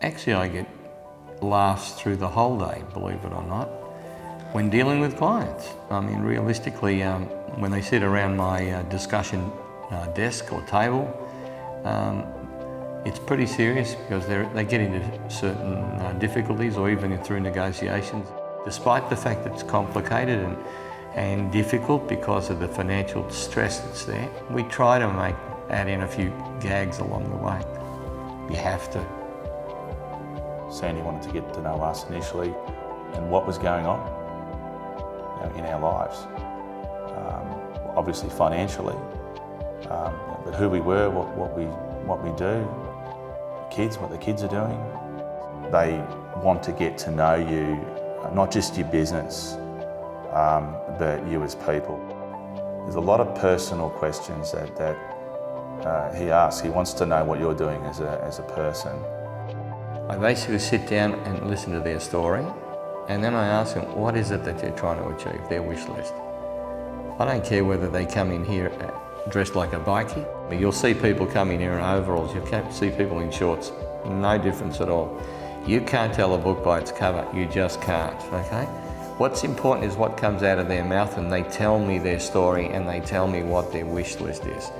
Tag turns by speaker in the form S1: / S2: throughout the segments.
S1: Actually, I get laughs through the whole day, believe it or not, when dealing with clients. I mean, realistically, when they sit around my discussion desk or table, it's pretty serious because they get into certain difficulties or even through negotiations. Despite the fact that it's complicated and difficult because of the financial stress that's there, we try to add in a few gags along the way. You have to.
S2: Sandy wanted to get to know us initially and what was going on in our lives. Obviously financially, but who we were, what we do, kids, what the kids are doing. They want to get to know you, not just your business, but you as people. There's a lot of personal questions that he asks. He wants to know what you're doing as a person.
S1: I basically sit down and listen to their story, and then I ask them, what is it that they're trying to achieve, their wish list. I don't care whether they come in here dressed like a bikie. You'll see people come in here in overalls, you'll see people in shorts, no difference at all. You can't tell a book by its cover, you just can't, okay? What's important is what comes out of their mouth, and they tell me their story and they tell me what their wish list is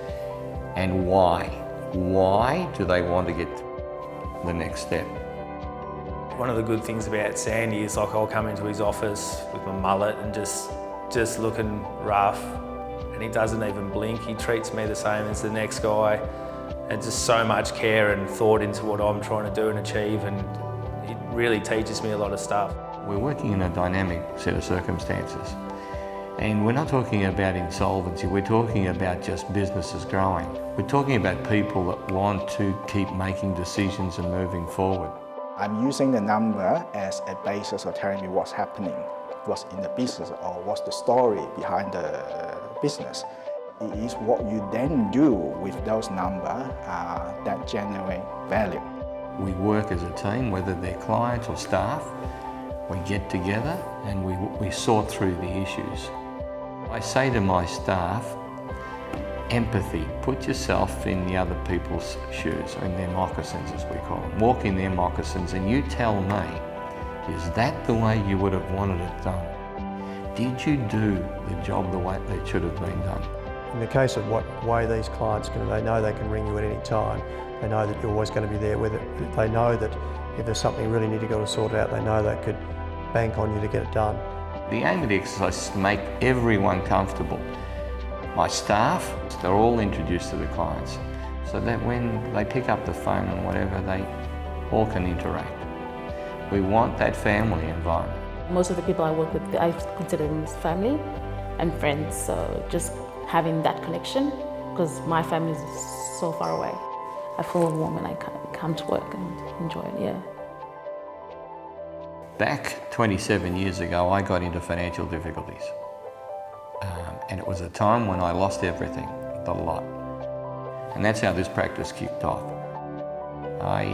S1: and why. Why do they want to get the next step?
S3: One of the good things about Sandy is like I'll come into his office with my mullet and just looking rough, and he doesn't even blink. He treats me the same as the next guy, and just so much care and thought into what I'm trying to do and achieve, and it really teaches me a lot of stuff.
S1: We're working in a dynamic set of circumstances, and we're not talking about insolvency, we're talking about just businesses growing. We're talking about people that want to keep making decisions and moving forward.
S4: I'm using the number as a basis of telling me what's happening, what's in the business, or what's the story behind the business. It is what you then do with those numbers that generate value.
S1: We work as a team, whether they're clients or staff. We get together and we sort through the issues. I say to my staff, empathy. Put yourself in the other people's shoes, in their moccasins as we call them. Walk in their moccasins and you tell me, is that the way you would have wanted it done? Did you do the job the way it should have been done?
S5: In the case of what way these clients can, they know they can ring you at any time. They know that you're always going to be there with it. They know that if there's something really need to go to sort out, they know they could bank on you to get it done.
S1: The aim of the exercise is to make everyone comfortable. My staff, they're all introduced to the clients, so that when they pick up the phone or whatever, they all can interact. We want that family environment.
S6: Most of the people I work with, I consider them as family and friends, so just having that connection, because my family is so far away. I feel warm when I come to work and enjoy it, yeah.
S1: Back 27 years ago, I got into financial difficulties. And it was a time when I lost everything, the lot. And that's how this practice kicked off. I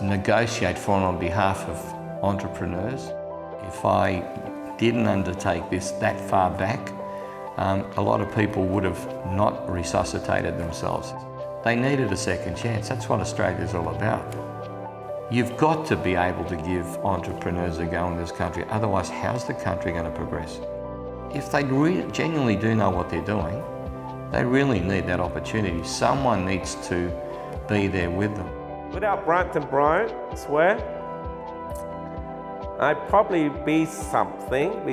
S1: negotiate for and on behalf of entrepreneurs. If I didn't undertake this that far back, a lot of people would have not resuscitated themselves. They needed a second chance. That's what Australia's all about. You've got to be able to give entrepreneurs a go in this country, otherwise how's the country going to progress? If they genuinely do know what they're doing, they really need that opportunity. Someone needs to be there with them.
S7: Without Bryant Bryant, I swear, I'd probably be something.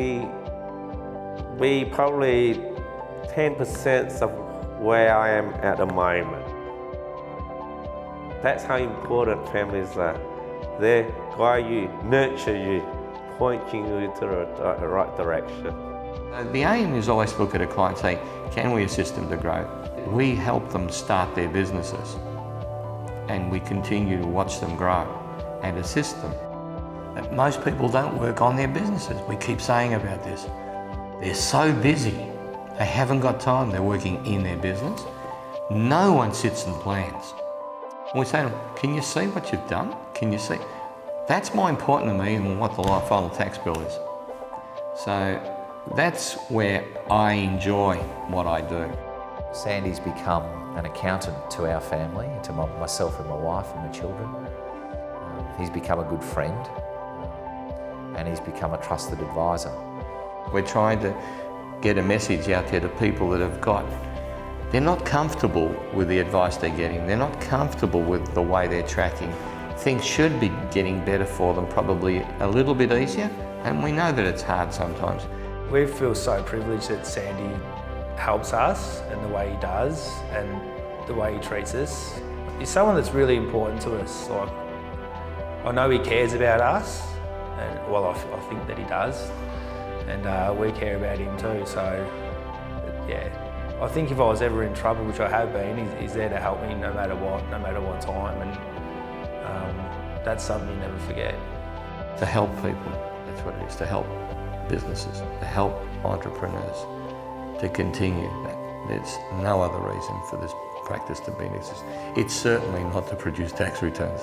S7: Be probably 10% of where I am at the moment. That's how important families are. They guide you, nurture you, pointing you to the right direction.
S1: The aim is always to look at a client and say, can we assist them to grow? We help them start their businesses, and we continue to watch them grow and assist them. But most people don't work on their businesses. We keep saying about this. They're so busy, they haven't got time. They're working in their business. No one sits and plans. And we say to them, can you see what you've done? Can you see? That's more important to me than what the final tax bill is. So that's where I enjoy what I do.
S8: Sandy's become an accountant to our family, to myself and my wife and my children. He's become a good friend and he's become a trusted advisor.
S1: We're trying to get a message out there to people that have they're not comfortable with the advice they're getting. They're not comfortable with the way they're tracking. Things should be getting better for them, probably a little bit easier, and we know that it's hard sometimes.
S3: We feel so privileged that Sandy helps us and the way he does and the way he treats us. He's someone that's really important to us. Like, I know he cares about us, and well, I think that he does, and we care about him too. So, yeah, I think if I was ever in trouble, which I have been, he's there to help me no matter what time, and that's something you never forget.
S1: To help people, that's what it is, to help businesses, to help entrepreneurs, to continue that. There's no other reason for this practice to be in existence. It's certainly not to produce tax returns.